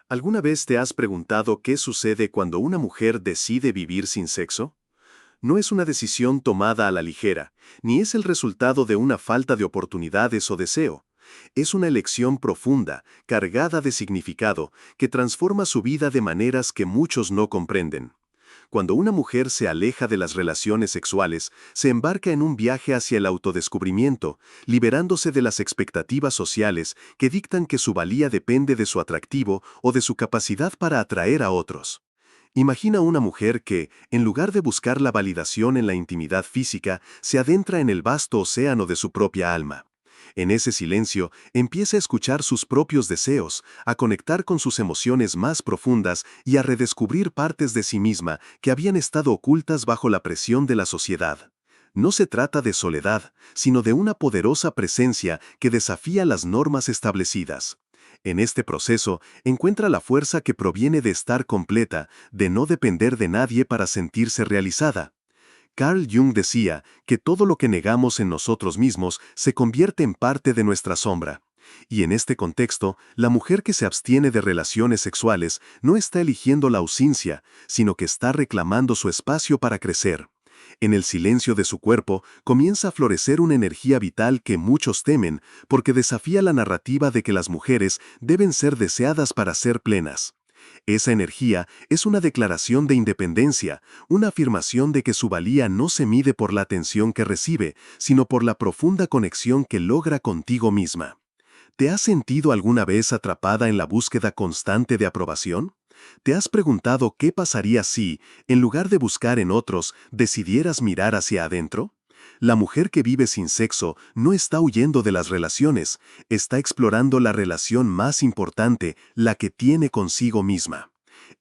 ¿Alguna vez te has preguntado qué sucede cuando una mujer decide vivir sin sexo? No es una decisión tomada a la ligera, ni es el resultado de una falta de oportunidades o deseo. Es una elección profunda, cargada de significado, que transforma su vida de maneras que muchos no comprenden. Cuando una mujer se aleja de las relaciones sexuales, se embarca en un viaje hacia el autodescubrimiento, liberándose de las expectativas sociales que dictan que su valía depende de su atractivo o de su capacidad para atraer a otros. Imagina una mujer que, en lugar de buscar la validación en la intimidad física, se adentra en el vasto océano de su propia alma. En ese silencio, empieza a escuchar sus propios deseos, a conectar con sus emociones más profundas y a redescubrir partes de sí misma que habían estado ocultas bajo la presión de la sociedad. No se trata de soledad, sino de una poderosa presencia que desafía las normas establecidas. En este proceso, encuentra la fuerza que proviene de estar completa, de no depender de nadie para sentirse realizada. Carl Jung decía que todo lo que negamos en nosotros mismos se convierte en parte de nuestra sombra. Y en este contexto, la mujer que se abstiene de relaciones sexuales no está eligiendo la ausencia, sino que está reclamando su espacio para crecer. En el silencio de su cuerpo comienza a florecer una energía vital que muchos temen, porque desafía la narrativa de que las mujeres deben ser deseadas para ser plenas. Esa energía es una declaración de independencia, una afirmación de que su valía no se mide por la atención que recibe, sino por la profunda conexión que logra contigo misma. ¿Te has sentido alguna vez atrapada en la búsqueda constante de aprobación? ¿Te has preguntado qué pasaría si, en lugar de buscar en otros, decidieras mirar hacia adentro? La mujer que vive sin sexo no está huyendo de las relaciones, está explorando la relación más importante, la que tiene consigo misma.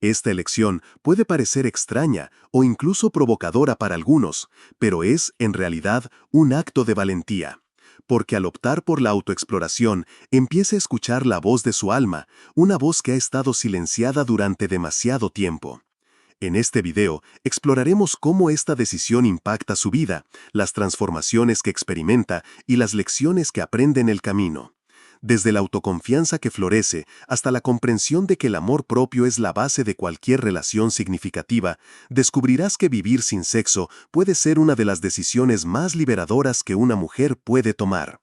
Esta elección puede parecer extraña o incluso provocadora para algunos, pero es, en realidad, un acto de valentía. Porque al optar por la autoexploración, empieza a escuchar la voz de su alma, una voz que ha estado silenciada durante demasiado tiempo. En este video, exploraremos cómo esta decisión impacta su vida, las transformaciones que experimenta y las lecciones que aprende en el camino. Desde la autoconfianza que florece hasta la comprensión de que el amor propio es la base de cualquier relación significativa, descubrirás que vivir sin sexo puede ser una de las decisiones más liberadoras que una mujer puede tomar.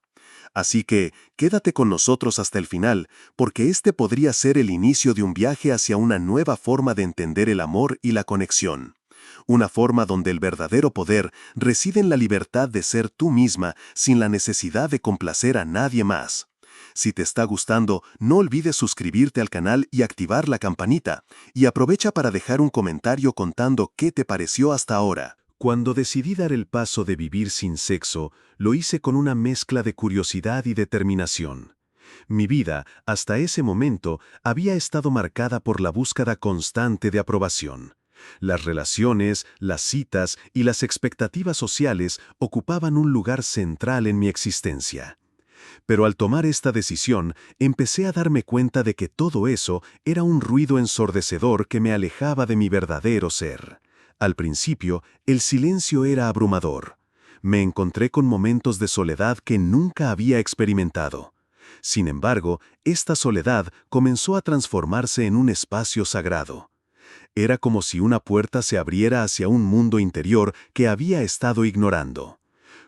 Así que, quédate con nosotros hasta el final, porque este podría ser el inicio de un viaje hacia una nueva forma de entender el amor y la conexión. Una forma donde el verdadero poder reside en la libertad de ser tú misma sin la necesidad de complacer a nadie más. Si te está gustando, no olvides suscribirte al canal y activar la campanita, y aprovecha para dejar un comentario contando qué te pareció hasta ahora. Cuando decidí dar el paso de vivir sin sexo, lo hice con una mezcla de curiosidad y determinación. Mi vida, hasta ese momento, había estado marcada por la búsqueda constante de aprobación. Las relaciones, las citas y las expectativas sociales ocupaban un lugar central en mi existencia. Pero al tomar esta decisión, empecé a darme cuenta de que todo eso era un ruido ensordecedor que me alejaba de mi verdadero ser. Al principio, el silencio era abrumador. Me encontré con momentos de soledad que nunca había experimentado. Sin embargo, esta soledad comenzó a transformarse en un espacio sagrado. Era como si una puerta se abriera hacia un mundo interior que había estado ignorando.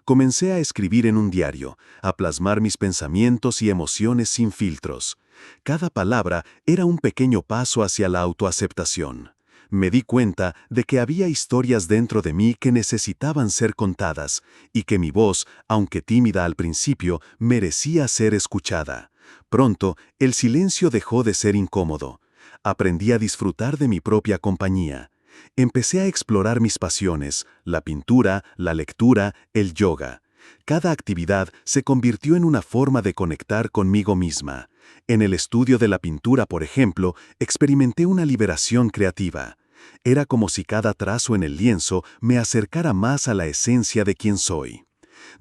Comencé a escribir en un diario, a plasmar mis pensamientos y emociones sin filtros. Cada palabra era un pequeño paso hacia la autoaceptación. Me di cuenta de que había historias dentro de mí que necesitaban ser contadas, y que mi voz, aunque tímida al principio, merecía ser escuchada. Pronto, el silencio dejó de ser incómodo. Aprendí a disfrutar de mi propia compañía. Empecé a explorar mis pasiones, la pintura, la lectura, el yoga. Cada actividad se convirtió en una forma de conectar conmigo misma. En el estudio de la pintura, por ejemplo, experimenté una liberación creativa. Era como si cada trazo en el lienzo me acercara más a la esencia de quien soy.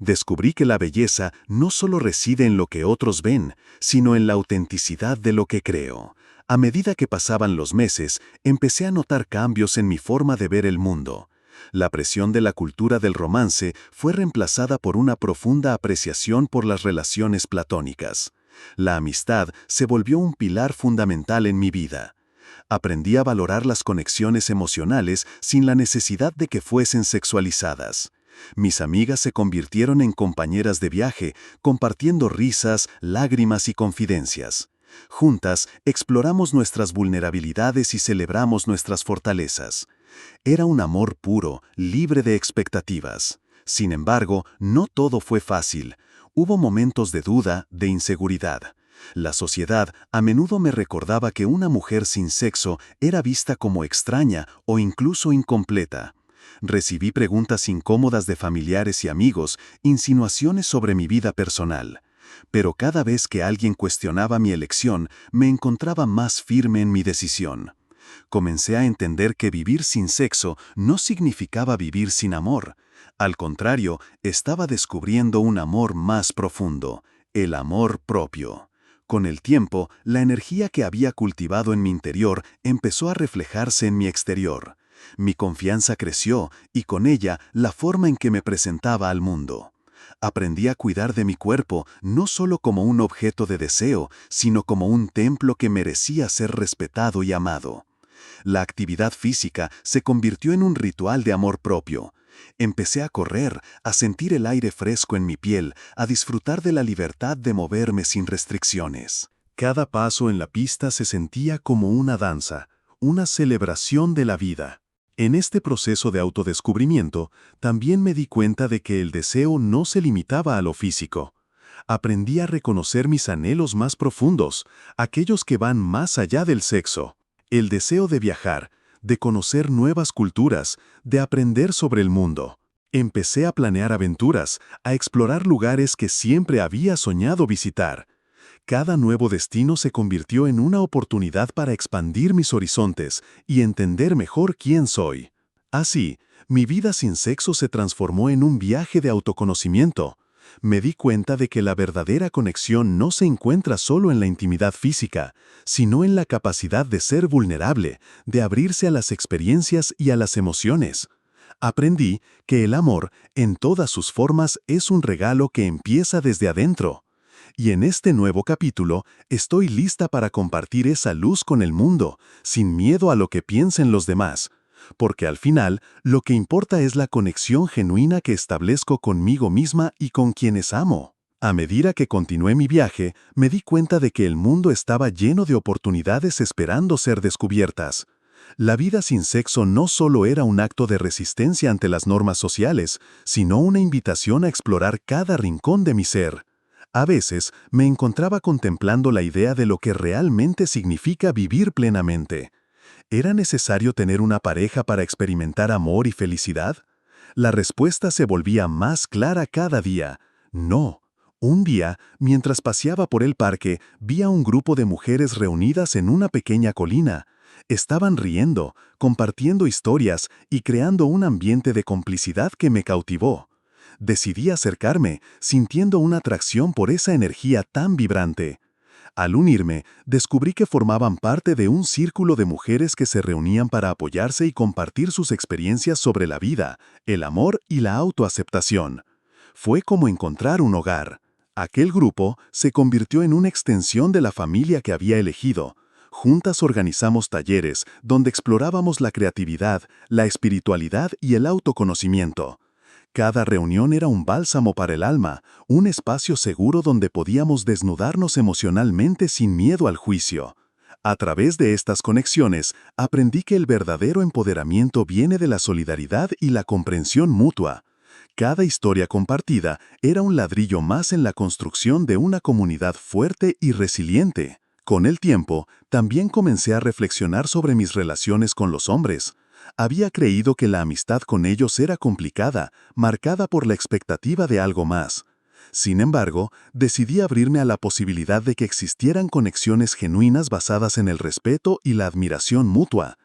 Descubrí que la belleza no solo reside en lo que otros ven, sino en la autenticidad de lo que creo. A medida que pasaban los meses, empecé a notar cambios en mi forma de ver el mundo. La presión de la cultura del romance fue reemplazada por una profunda apreciación por las relaciones platónicas. La amistad se volvió un pilar fundamental en mi vida. Aprendí a valorar las conexiones emocionales sin la necesidad de que fuesen sexualizadas. Mis amigas se convirtieron en compañeras de viaje, compartiendo risas, lágrimas y confidencias. Juntas, exploramos nuestras vulnerabilidades y celebramos nuestras fortalezas. Era un amor puro, libre de expectativas. Sin embargo, no todo fue fácil. Hubo momentos de duda, de inseguridad. La sociedad a menudo me recordaba que una mujer sin sexo era vista como extraña o incluso incompleta. Recibí preguntas incómodas de familiares y amigos, insinuaciones sobre mi vida personal. Pero cada vez que alguien cuestionaba mi elección, me encontraba más firme en mi decisión. Comencé a entender que vivir sin sexo no significaba vivir sin amor. Al contrario, estaba descubriendo un amor más profundo, el amor propio. Con el tiempo, la energía que había cultivado en mi interior empezó a reflejarse en mi exterior. Mi confianza creció y con ella la forma en que me presentaba al mundo. Aprendí a cuidar de mi cuerpo no solo como un objeto de deseo, sino como un templo que merecía ser respetado y amado. La actividad física se convirtió en un ritual de amor propio. Empecé a correr, a sentir el aire fresco en mi piel, a disfrutar de la libertad de moverme sin restricciones. Cada paso en la pista se sentía como una danza, una celebración de la vida. En este proceso de autodescubrimiento, también me di cuenta de que el deseo no se limitaba a lo físico. Aprendí a reconocer mis anhelos más profundos, aquellos que van más allá del sexo. El deseo de viajar, de conocer nuevas culturas, de aprender sobre el mundo. Empecé a planear aventuras, a explorar lugares que siempre había soñado visitar. Cada nuevo destino se convirtió en una oportunidad para expandir mis horizontes y entender mejor quién soy. Así, mi vida sin sexo se transformó en un viaje de autoconocimiento. Me di cuenta de que la verdadera conexión no se encuentra solo en la intimidad física, sino en la capacidad de ser vulnerable, de abrirse a las experiencias y a las emociones. Aprendí que el amor, en todas sus formas, es un regalo que empieza desde adentro. Y en este nuevo capítulo, estoy lista para compartir esa luz con el mundo, sin miedo a lo que piensen los demás. Porque al final, lo que importa es la conexión genuina que establezco conmigo misma y con quienes amo. A medida que continué mi viaje, me di cuenta de que el mundo estaba lleno de oportunidades esperando ser descubiertas. La vida sin sexo no solo era un acto de resistencia ante las normas sociales, sino una invitación a explorar cada rincón de mi ser. A veces me encontraba contemplando la idea de lo que realmente significa vivir plenamente. ¿Era necesario tener una pareja para experimentar amor y felicidad? La respuesta se volvía más clara cada día. No. Un día, mientras paseaba por el parque, vi a un grupo de mujeres reunidas en una pequeña colina. Estaban riendo, compartiendo historias y creando un ambiente de complicidad que me cautivó. Decidí acercarme, sintiendo una atracción por esa energía tan vibrante. Al unirme, descubrí que formaban parte de un círculo de mujeres que se reunían para apoyarse y compartir sus experiencias sobre la vida, el amor y la autoaceptación. Fue como encontrar un hogar. Aquel grupo se convirtió en una extensión de la familia que había elegido. Juntas organizamos talleres donde explorábamos la creatividad, la espiritualidad y el autoconocimiento. Cada reunión era un bálsamo para el alma, un espacio seguro donde podíamos desnudarnos emocionalmente sin miedo al juicio. A través de estas conexiones, aprendí que el verdadero empoderamiento viene de la solidaridad y la comprensión mutua. Cada historia compartida era un ladrillo más en la construcción de una comunidad fuerte y resiliente. Con el tiempo, también comencé a reflexionar sobre mis relaciones con los hombres. Había creído que la amistad con ellos era complicada, marcada por la expectativa de algo más. Sin embargo, decidí abrirme a la posibilidad de que existieran conexiones genuinas basadas en el respeto y la admiración mutua.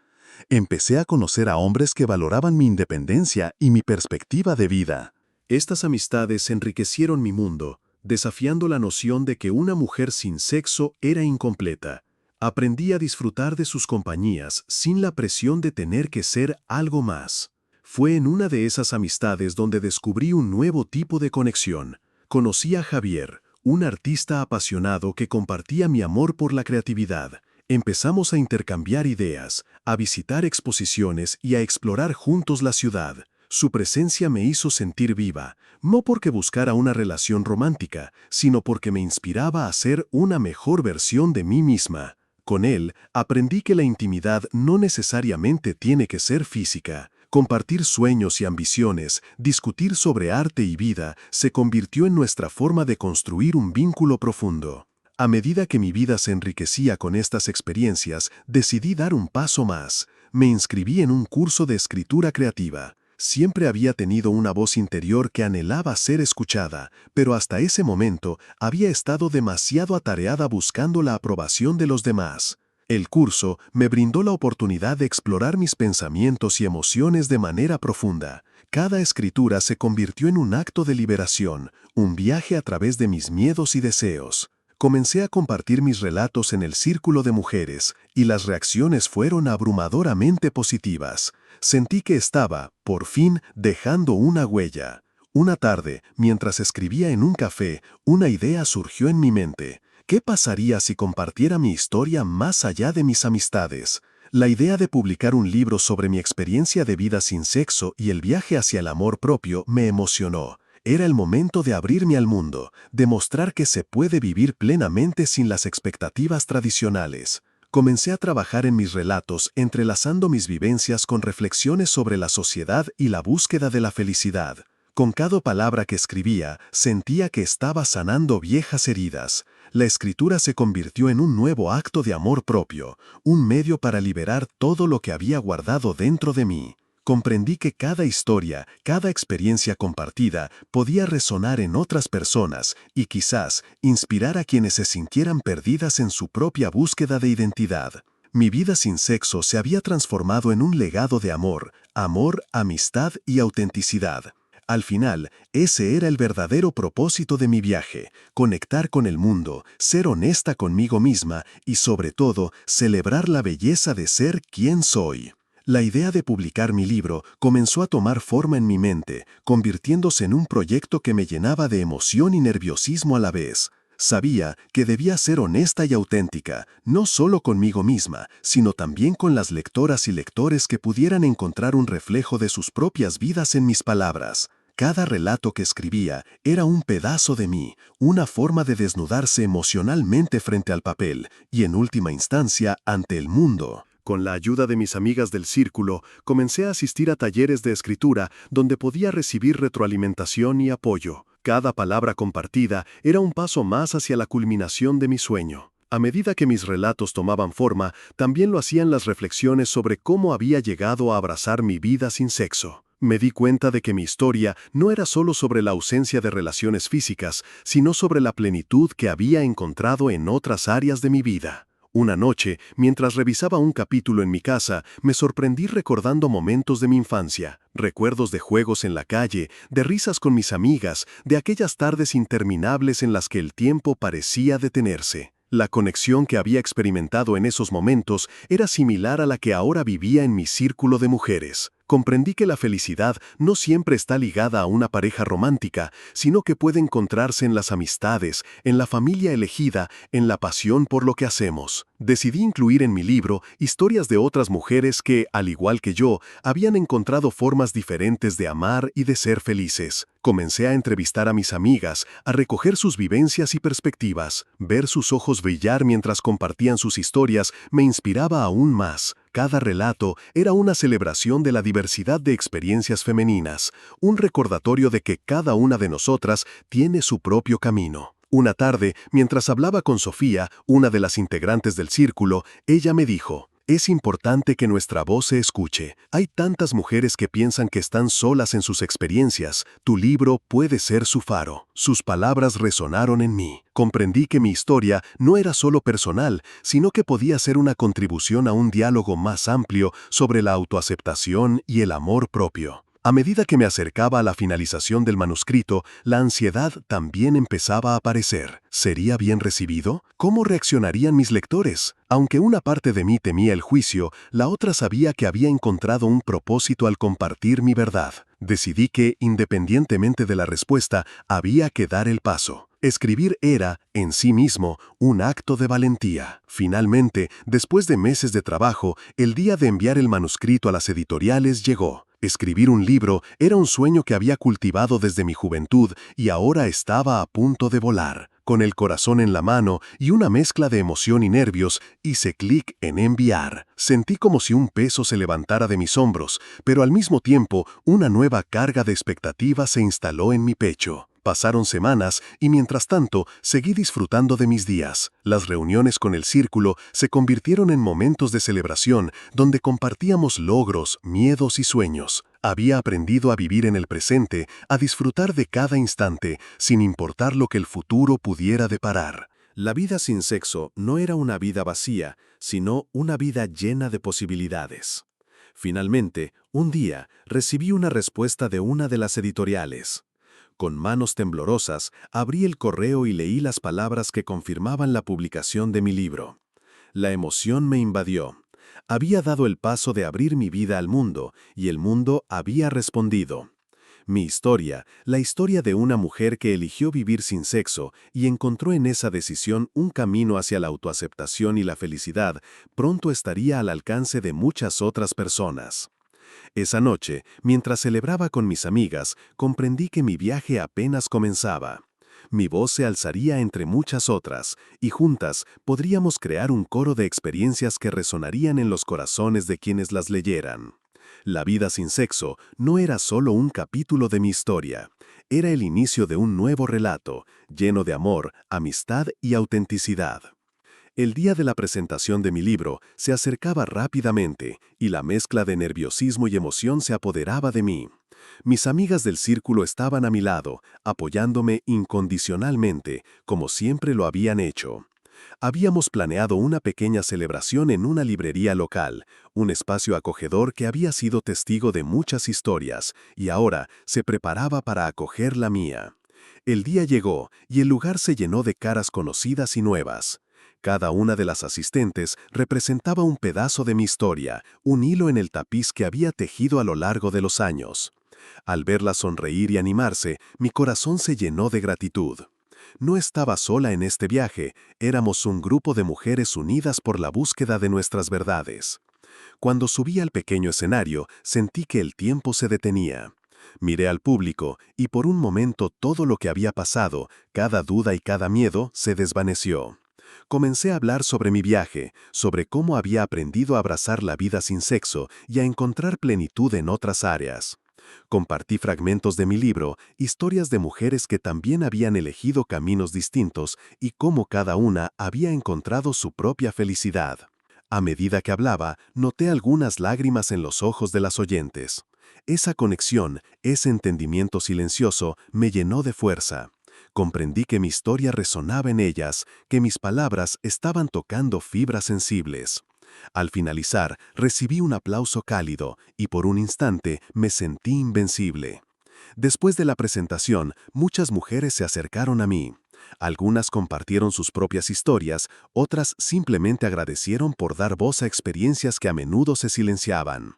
Empecé a conocer a hombres que valoraban mi independencia y mi perspectiva de vida. Estas amistades enriquecieron mi mundo, desafiando la noción de que una mujer sin sexo era incompleta. Aprendí a disfrutar de sus compañías sin la presión de tener que ser algo más. Fue en una de esas amistades donde descubrí un nuevo tipo de conexión. Conocí a Javier, un artista apasionado que compartía mi amor por la creatividad. Empezamos a intercambiar ideas, a visitar exposiciones y a explorar juntos la ciudad. Su presencia me hizo sentir viva, no porque buscara una relación romántica, sino porque me inspiraba a ser una mejor versión de mí misma. Con él, aprendí que la intimidad no necesariamente tiene que ser física. Compartir sueños y ambiciones, discutir sobre arte y vida, se convirtió en nuestra forma de construir un vínculo profundo. A medida que mi vida se enriquecía con estas experiencias, decidí dar un paso más. Me inscribí en un curso de escritura creativa. Siempre había tenido una voz interior que anhelaba ser escuchada, pero hasta ese momento había estado demasiado atareada buscando la aprobación de los demás. El curso me brindó la oportunidad de explorar mis pensamientos y emociones de manera profunda. Cada escritura se convirtió en un acto de liberación, un viaje a través de mis miedos y deseos. Comencé a compartir mis relatos en el círculo de mujeres, y las reacciones fueron abrumadoramente positivas. Sentí que estaba, por fin, dejando una huella. Una tarde, mientras escribía en un café, una idea surgió en mi mente. ¿Qué pasaría si compartiera mi historia más allá de mis amistades? La idea de publicar un libro sobre mi experiencia de vida sin sexo y el viaje hacia el amor propio me emocionó. Era el momento de abrirme al mundo, de mostrar que se puede vivir plenamente sin las expectativas tradicionales. Comencé a trabajar en mis relatos, entrelazando mis vivencias con reflexiones sobre la sociedad y la búsqueda de la felicidad. Con cada palabra que escribía, sentía que estaba sanando viejas heridas. La escritura se convirtió en un nuevo acto de amor propio, un medio para liberar todo lo que había guardado dentro de mí. Comprendí que cada historia, cada experiencia compartida podía resonar en otras personas y quizás inspirar a quienes se sintieran perdidas en su propia búsqueda de identidad. Mi vida sin sexo se había transformado en un legado de amor, amistad y autenticidad. Al final, ese era el verdadero propósito de mi viaje: conectar con el mundo, ser honesta conmigo misma y, sobre todo, celebrar la belleza de ser quien soy. La idea de publicar mi libro comenzó a tomar forma en mi mente, convirtiéndose en un proyecto que me llenaba de emoción y nerviosismo a la vez. Sabía que debía ser honesta y auténtica, no solo conmigo misma, sino también con las lectoras y lectores que pudieran encontrar un reflejo de sus propias vidas en mis palabras. Cada relato que escribía era un pedazo de mí, una forma de desnudarse emocionalmente frente al papel y, en última instancia, ante el mundo. Con la ayuda de mis amigas del círculo, comencé a asistir a talleres de escritura donde podía recibir retroalimentación y apoyo. Cada palabra compartida era un paso más hacia la culminación de mi sueño. A medida que mis relatos tomaban forma, también lo hacían las reflexiones sobre cómo había llegado a abrazar mi vida sin sexo. Me di cuenta de que mi historia no era solo sobre la ausencia de relaciones físicas, sino sobre la plenitud que había encontrado en otras áreas de mi vida. Una noche, mientras revisaba un capítulo en mi casa, me sorprendí recordando momentos de mi infancia, recuerdos de juegos en la calle, de risas con mis amigas, de aquellas tardes interminables en las que el tiempo parecía detenerse. La conexión que había experimentado en esos momentos era similar a la que ahora vivía en mi círculo de mujeres. Comprendí que la felicidad no siempre está ligada a una pareja romántica, sino que puede encontrarse en las amistades, en la familia elegida, en la pasión por lo que hacemos. Decidí incluir en mi libro historias de otras mujeres que, al igual que yo, habían encontrado formas diferentes de amar y de ser felices. Comencé a entrevistar a mis amigas, a recoger sus vivencias y perspectivas. Ver sus ojos brillar mientras compartían sus historias me inspiraba aún más. Cada relato era una celebración de la diversidad de experiencias femeninas, un recordatorio de que cada una de nosotras tiene su propio camino. Una tarde, mientras hablaba con Sofía, una de las integrantes del círculo, ella me dijo: «Es importante que nuestra voz se escuche. Hay tantas mujeres que piensan que están solas en sus experiencias. Tu libro puede ser su faro». Sus palabras resonaron en mí. Comprendí que mi historia no era solo personal, sino que podía ser una contribución a un diálogo más amplio sobre la autoaceptación y el amor propio. A medida que me acercaba a la finalización del manuscrito, la ansiedad también empezaba a aparecer. ¿Sería bien recibido? ¿Cómo reaccionarían mis lectores? Aunque una parte de mí temía el juicio, la otra sabía que había encontrado un propósito al compartir mi verdad. Decidí que, independientemente de la respuesta, había que dar el paso. Escribir era, en sí mismo, un acto de valentía. Finalmente, después de meses de trabajo, el día de enviar el manuscrito a las editoriales llegó. Escribir un libro era un sueño que había cultivado desde mi juventud y ahora estaba a punto de volar. Con el corazón en la mano y una mezcla de emoción y nervios, hice clic en enviar. Sentí como si un peso se levantara de mis hombros, pero al mismo tiempo una nueva carga de expectativa se instaló en mi pecho. Pasaron semanas y mientras tanto seguí disfrutando de mis días. Las reuniones con el círculo se convirtieron en momentos de celebración donde compartíamos logros, miedos y sueños. Había aprendido a vivir en el presente, a disfrutar de cada instante, sin importar lo que el futuro pudiera deparar. La vida sin sexo no era una vida vacía, sino una vida llena de posibilidades. Finalmente, un día, recibí una respuesta de una de las editoriales. Con manos temblorosas, abrí el correo y leí las palabras que confirmaban la publicación de mi libro. La emoción me invadió. Había dado el paso de abrir mi vida al mundo, y el mundo había respondido. Mi historia, la historia de una mujer que eligió vivir sin sexo y encontró en esa decisión un camino hacia la autoaceptación y la felicidad, pronto estaría al alcance de muchas otras personas. Esa noche, mientras celebraba con mis amigas, comprendí que mi viaje apenas comenzaba. Mi voz se alzaría entre muchas otras, y juntas podríamos crear un coro de experiencias que resonarían en los corazones de quienes las leyeran. La vida sin sexo no era solo un capítulo de mi historia, era el inicio de un nuevo relato, lleno de amor, amistad y autenticidad. El día de la presentación de mi libro se acercaba rápidamente y la mezcla de nerviosismo y emoción se apoderaba de mí. Mis amigas del círculo estaban a mi lado, apoyándome incondicionalmente, como siempre lo habían hecho. Habíamos planeado una pequeña celebración en una librería local, un espacio acogedor que había sido testigo de muchas historias y ahora se preparaba para acoger la mía. El día llegó y el lugar se llenó de caras conocidas y nuevas. Cada una de las asistentes representaba un pedazo de mi historia, un hilo en el tapiz que había tejido a lo largo de los años. Al verla sonreír y animarse, mi corazón se llenó de gratitud. No estaba sola en este viaje, éramos un grupo de mujeres unidas por la búsqueda de nuestras verdades. Cuando subí al pequeño escenario, sentí que el tiempo se detenía. Miré al público y por un momento todo lo que había pasado, cada duda y cada miedo, se desvaneció. Comencé a hablar sobre mi viaje, sobre cómo había aprendido a abrazar la vida sin sexo y a encontrar plenitud en otras áreas. Compartí fragmentos de mi libro, historias de mujeres que también habían elegido caminos distintos y cómo cada una había encontrado su propia felicidad. A medida que hablaba, noté algunas lágrimas en los ojos de las oyentes. Esa conexión, ese entendimiento silencioso, me llenó de fuerza. Comprendí que mi historia resonaba en ellas, que mis palabras estaban tocando fibras sensibles. Al finalizar, recibí un aplauso cálido y por un instante me sentí invencible. Después de la presentación, muchas mujeres se acercaron a mí. Algunas compartieron sus propias historias, otras simplemente agradecieron por dar voz a experiencias que a menudo se silenciaban.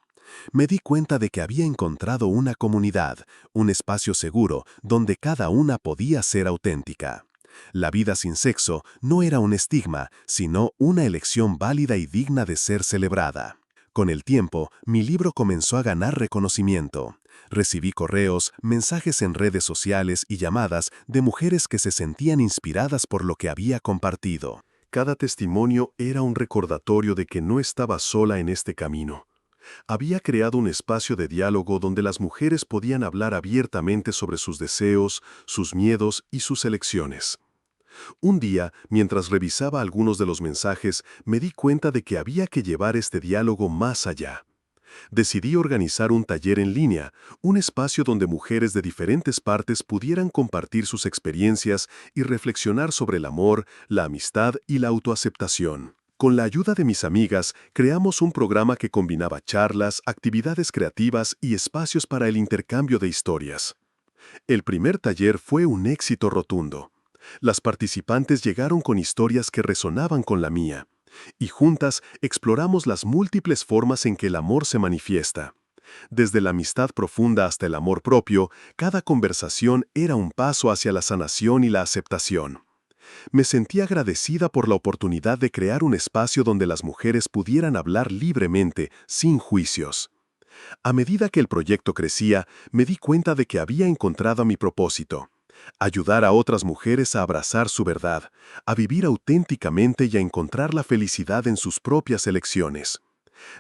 Me di cuenta de que había encontrado una comunidad, un espacio seguro donde cada una podía ser auténtica. La vida sin sexo no era un estigma, sino una elección válida y digna de ser celebrada. Con el tiempo, mi libro comenzó a ganar reconocimiento. Recibí correos, mensajes en redes sociales y llamadas de mujeres que se sentían inspiradas por lo que había compartido. Cada testimonio era un recordatorio de que no estaba sola en este camino. Había creado un espacio de diálogo donde las mujeres podían hablar abiertamente sobre sus deseos, sus miedos y sus elecciones. Un día, mientras revisaba algunos de los mensajes, me di cuenta de que había que llevar este diálogo más allá. Decidí organizar un taller en línea, un espacio donde mujeres de diferentes partes pudieran compartir sus experiencias y reflexionar sobre el amor, la amistad y la autoaceptación. Con la ayuda de mis amigas, creamos un programa que combinaba charlas, actividades creativas y espacios para el intercambio de historias. El primer taller fue un éxito rotundo. Las participantes llegaron con historias que resonaban con la mía, y juntas exploramos las múltiples formas en que el amor se manifiesta. Desde la amistad profunda hasta el amor propio, cada conversación era un paso hacia la sanación y la aceptación. Me sentí agradecida por la oportunidad de crear un espacio donde las mujeres pudieran hablar libremente, sin juicios. A medida que el proyecto crecía, me di cuenta de que había encontrado mi propósito: ayudar a otras mujeres a abrazar su verdad, a vivir auténticamente y a encontrar la felicidad en sus propias elecciones.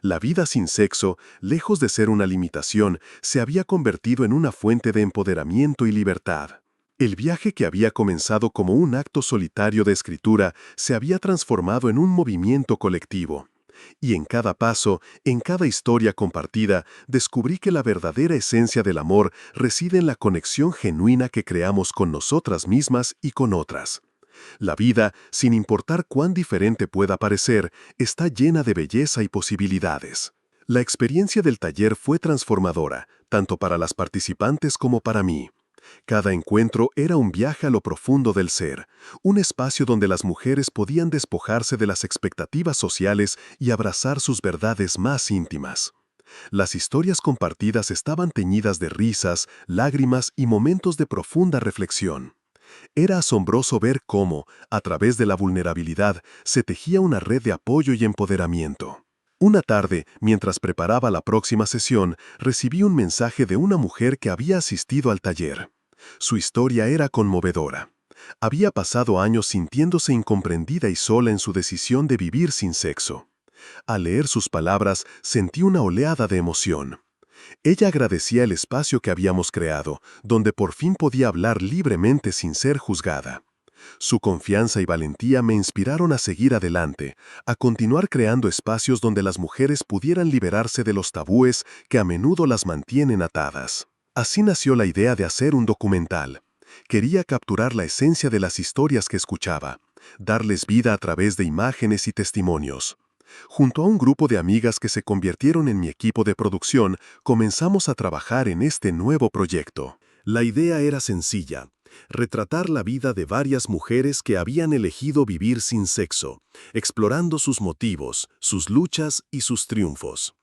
La vida sin sexo, lejos de ser una limitación, se había convertido en una fuente de empoderamiento y libertad. El viaje que había comenzado como un acto solitario de escritura se había transformado en un movimiento colectivo. Y en cada paso, en cada historia compartida, descubrí que la verdadera esencia del amor reside en la conexión genuina que creamos con nosotras mismas y con otras. La vida, sin importar cuán diferente pueda parecer, está llena de belleza y posibilidades. La experiencia del taller fue transformadora, tanto para las participantes como para mí. Cada encuentro era un viaje a lo profundo del ser, un espacio donde las mujeres podían despojarse de las expectativas sociales y abrazar sus verdades más íntimas. Las historias compartidas estaban teñidas de risas, lágrimas y momentos de profunda reflexión. Era asombroso ver cómo, a través de la vulnerabilidad, se tejía una red de apoyo y empoderamiento. Una tarde, mientras preparaba la próxima sesión, recibí un mensaje de una mujer que había asistido al taller. Su historia era conmovedora. Había pasado años sintiéndose incomprendida y sola en su decisión de vivir sin sexo. Al leer sus palabras, sentí una oleada de emoción. Ella agradecía el espacio que habíamos creado, donde por fin podía hablar libremente sin ser juzgada. Su confianza y valentía me inspiraron a seguir adelante, a continuar creando espacios donde las mujeres pudieran liberarse de los tabúes que a menudo las mantienen atadas. Así nació la idea de hacer un documental. Quería capturar la esencia de las historias que escuchaba, darles vida a través de imágenes y testimonios. Junto a un grupo de amigas que se convirtieron en mi equipo de producción, comenzamos a trabajar en este nuevo proyecto. La idea era sencilla: retratar la vida de varias mujeres que habían elegido vivir sin sexo, explorando sus motivos, sus luchas y sus triunfos.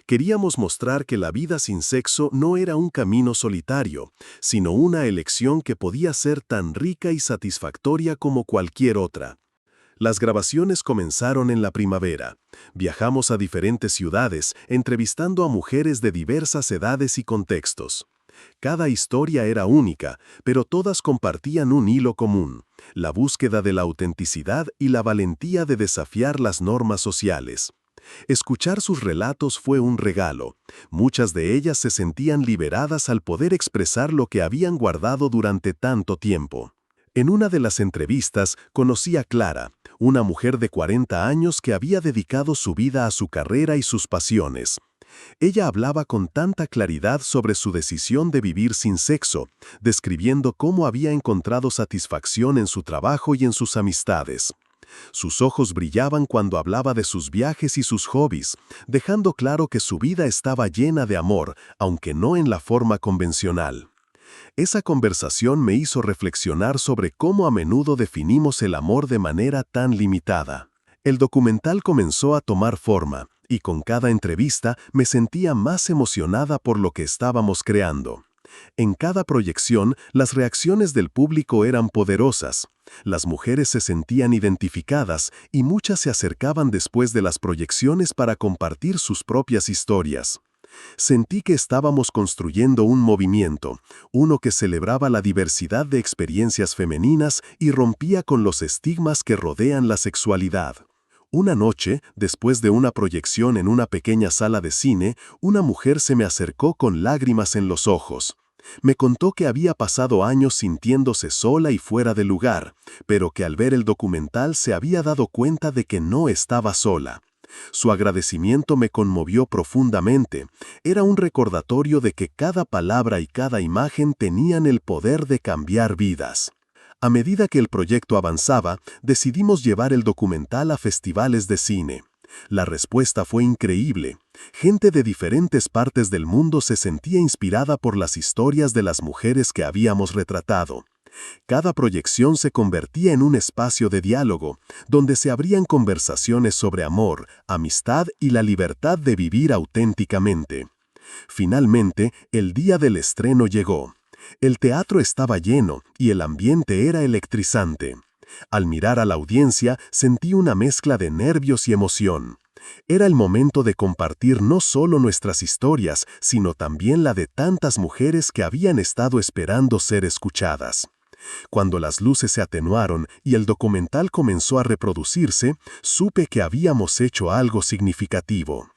Queríamos mostrar que la vida sin sexo no era un camino solitario, sino una elección que podía ser tan rica y satisfactoria como cualquier otra. Las grabaciones comenzaron en la primavera. Viajamos a diferentes ciudades, entrevistando a mujeres de diversas edades y contextos. Cada historia era única, pero todas compartían un hilo común: la búsqueda de la autenticidad y la valentía de desafiar las normas sociales. Escuchar sus relatos fue un regalo. Muchas de ellas se sentían liberadas al poder expresar lo que habían guardado durante tanto tiempo. En una de las entrevistas conocí a Clara, una mujer de 40 años que había dedicado su vida a su carrera y sus pasiones. Ella hablaba con tanta claridad sobre su decisión de vivir sin sexo, describiendo cómo había encontrado satisfacción en su trabajo y en sus amistades. Sus ojos brillaban cuando hablaba de sus viajes y sus hobbies, dejando claro que su vida estaba llena de amor, aunque no en la forma convencional. Esa conversación me hizo reflexionar sobre cómo a menudo definimos el amor de manera tan limitada. El documental comenzó a tomar forma, y con cada entrevista me sentía más emocionada por lo que estábamos creando. En cada proyección, las reacciones del público eran poderosas. Las mujeres se sentían identificadas y muchas se acercaban después de las proyecciones para compartir sus propias historias. Sentí que estábamos construyendo un movimiento, uno que celebraba la diversidad de experiencias femeninas y rompía con los estigmas que rodean la sexualidad. Una noche, después de una proyección en una pequeña sala de cine, una mujer se me acercó con lágrimas en los ojos. Me contó que había pasado años sintiéndose sola y fuera de lugar, pero que al ver el documental se había dado cuenta de que no estaba sola. Su agradecimiento me conmovió profundamente. Era un recordatorio de que cada palabra y cada imagen tenían el poder de cambiar vidas. A medida que el proyecto avanzaba, decidimos llevar el documental a festivales de cine. La respuesta fue increíble. Gente de diferentes partes del mundo se sentía inspirada por las historias de las mujeres que habíamos retratado. Cada proyección se convertía en un espacio de diálogo, donde se abrían conversaciones sobre amor, amistad y la libertad de vivir auténticamente. Finalmente, el día del estreno llegó. El teatro estaba lleno y el ambiente era electrizante. Al mirar a la audiencia, sentí una mezcla de nervios y emoción. Era el momento de compartir no solo nuestras historias, sino también la de tantas mujeres que habían estado esperando ser escuchadas. Cuando las luces se atenuaron y el documental comenzó a reproducirse, supe que habíamos hecho algo significativo.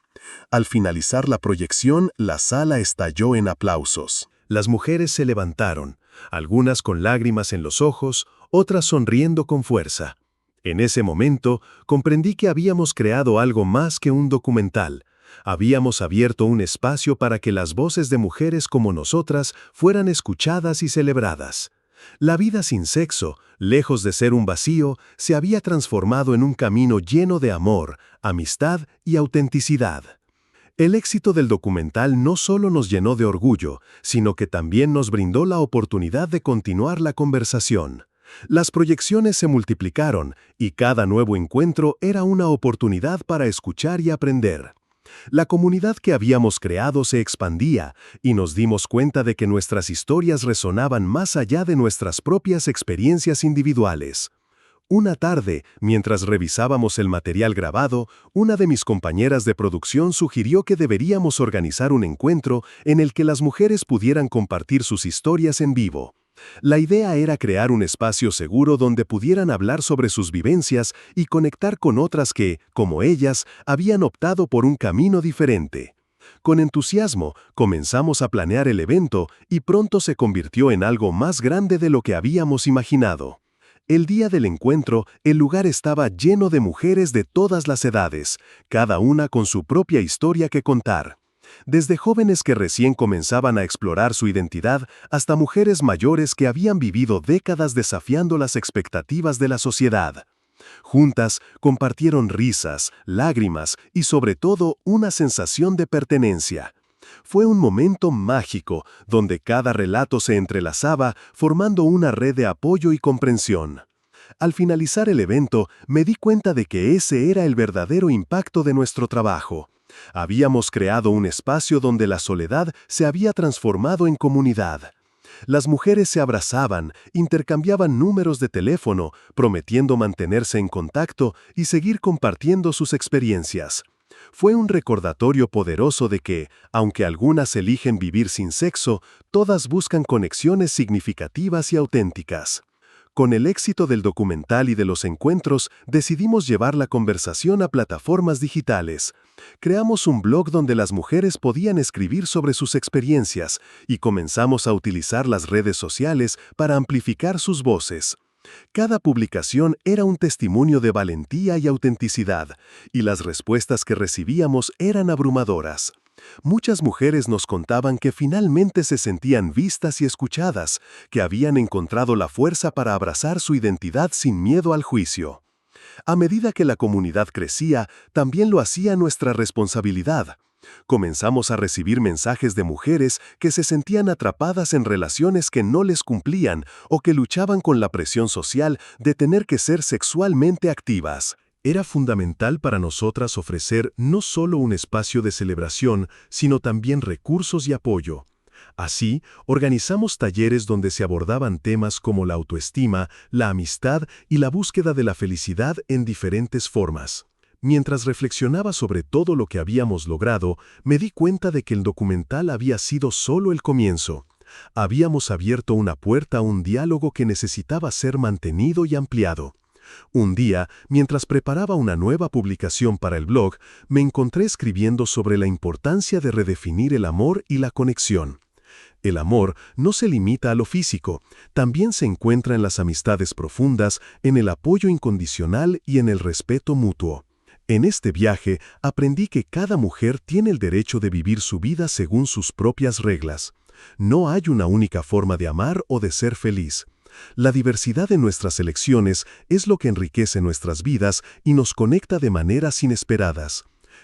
Al finalizar la proyección, la sala estalló en aplausos. Las mujeres se levantaron, algunas con lágrimas en los ojos, otras sonriendo con fuerza. En ese momento, comprendí que habíamos creado algo más que un documental. Habíamos abierto un espacio para que las voces de mujeres como nosotras fueran escuchadas y celebradas. La vida sin sexo, lejos de ser un vacío, se había transformado en un camino lleno de amor, amistad y autenticidad. El éxito del documental no solo nos llenó de orgullo, sino que también nos brindó la oportunidad de continuar la conversación. Las proyecciones se multiplicaron y cada nuevo encuentro era una oportunidad para escuchar y aprender. La comunidad que habíamos creado se expandía y nos dimos cuenta de que nuestras historias resonaban más allá de nuestras propias experiencias individuales. Una tarde, mientras revisábamos el material grabado, una de mis compañeras de producción sugirió que deberíamos organizar un encuentro en el que las mujeres pudieran compartir sus historias en vivo. La idea era crear un espacio seguro donde pudieran hablar sobre sus vivencias y conectar con otras que, como ellas, habían optado por un camino diferente. Con entusiasmo, comenzamos a planear el evento y pronto se convirtió en algo más grande de lo que habíamos imaginado. El día del encuentro, el lugar estaba lleno de mujeres de todas las edades, cada una con su propia historia que contar. Desde jóvenes que recién comenzaban a explorar su identidad hasta mujeres mayores que habían vivido décadas desafiando las expectativas de la sociedad. Juntas compartieron risas, lágrimas y sobre todo una sensación de pertenencia. Fue un momento mágico donde cada relato se entrelazaba formando una red de apoyo y comprensión. Al finalizar el evento, me di cuenta de que ese era el verdadero impacto de nuestro trabajo. Habíamos creado un espacio donde la soledad se había transformado en comunidad. Las mujeres se abrazaban, intercambiaban números de teléfono, prometiendo mantenerse en contacto y seguir compartiendo sus experiencias. Fue un recordatorio poderoso de que, aunque algunas eligen vivir sin sexo, todas buscan conexiones significativas y auténticas. Con el éxito del documental y de los encuentros, decidimos llevar la conversación a plataformas digitales. Creamos un blog donde las mujeres podían escribir sobre sus experiencias y comenzamos a utilizar las redes sociales para amplificar sus voces. Cada publicación era un testimonio de valentía y autenticidad, y las respuestas que recibíamos eran abrumadoras. Muchas mujeres nos contaban que finalmente se sentían vistas y escuchadas, que habían encontrado la fuerza para abrazar su identidad sin miedo al juicio. A medida que la comunidad crecía, también lo hacía nuestra responsabilidad. Comenzamos a recibir mensajes de mujeres que se sentían atrapadas en relaciones que no les cumplían o que luchaban con la presión social de tener que ser sexualmente activas. Era fundamental para nosotras ofrecer no solo un espacio de celebración, sino también recursos y apoyo. Así, organizamos talleres donde se abordaban temas como la autoestima, la amistad y la búsqueda de la felicidad en diferentes formas. Mientras reflexionaba sobre todo lo que habíamos logrado, me di cuenta de que el documental había sido solo el comienzo. Habíamos abierto una puerta a un diálogo que necesitaba ser mantenido y ampliado. Un día, mientras preparaba una nueva publicación para el blog, me encontré escribiendo sobre la importancia de redefinir el amor y la conexión. El amor no se limita a lo físico, también se encuentra en las amistades profundas, en el apoyo incondicional y en el respeto mutuo. En este viaje aprendí que cada mujer tiene el derecho de vivir su vida según sus propias reglas. No hay una única forma de amar o de ser feliz. La diversidad de nuestras elecciones es lo que enriquece nuestras vidas y nos conecta de maneras inesperadas.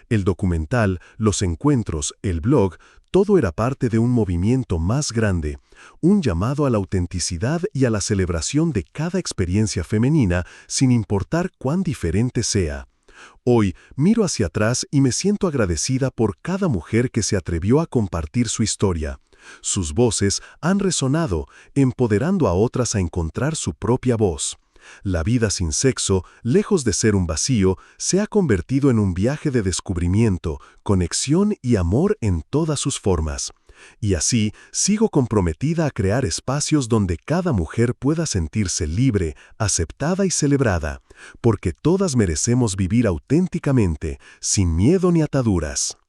El documental, los encuentros, el blog, todo era parte de un movimiento más grande, un llamado a la autenticidad y a la celebración de cada experiencia femenina sin importar cuán diferente sea. Hoy miro hacia atrás y me siento agradecida por cada mujer que se atrevió a compartir su historia. Sus voces han resonado, empoderando a otras a encontrar su propia voz. La vida sin sexo, lejos de ser un vacío, se ha convertido en un viaje de descubrimiento, conexión y amor en todas sus formas. Y así, sigo comprometida a crear espacios donde cada mujer pueda sentirse libre, aceptada y celebrada, porque todas merecemos vivir auténticamente, sin miedo ni ataduras.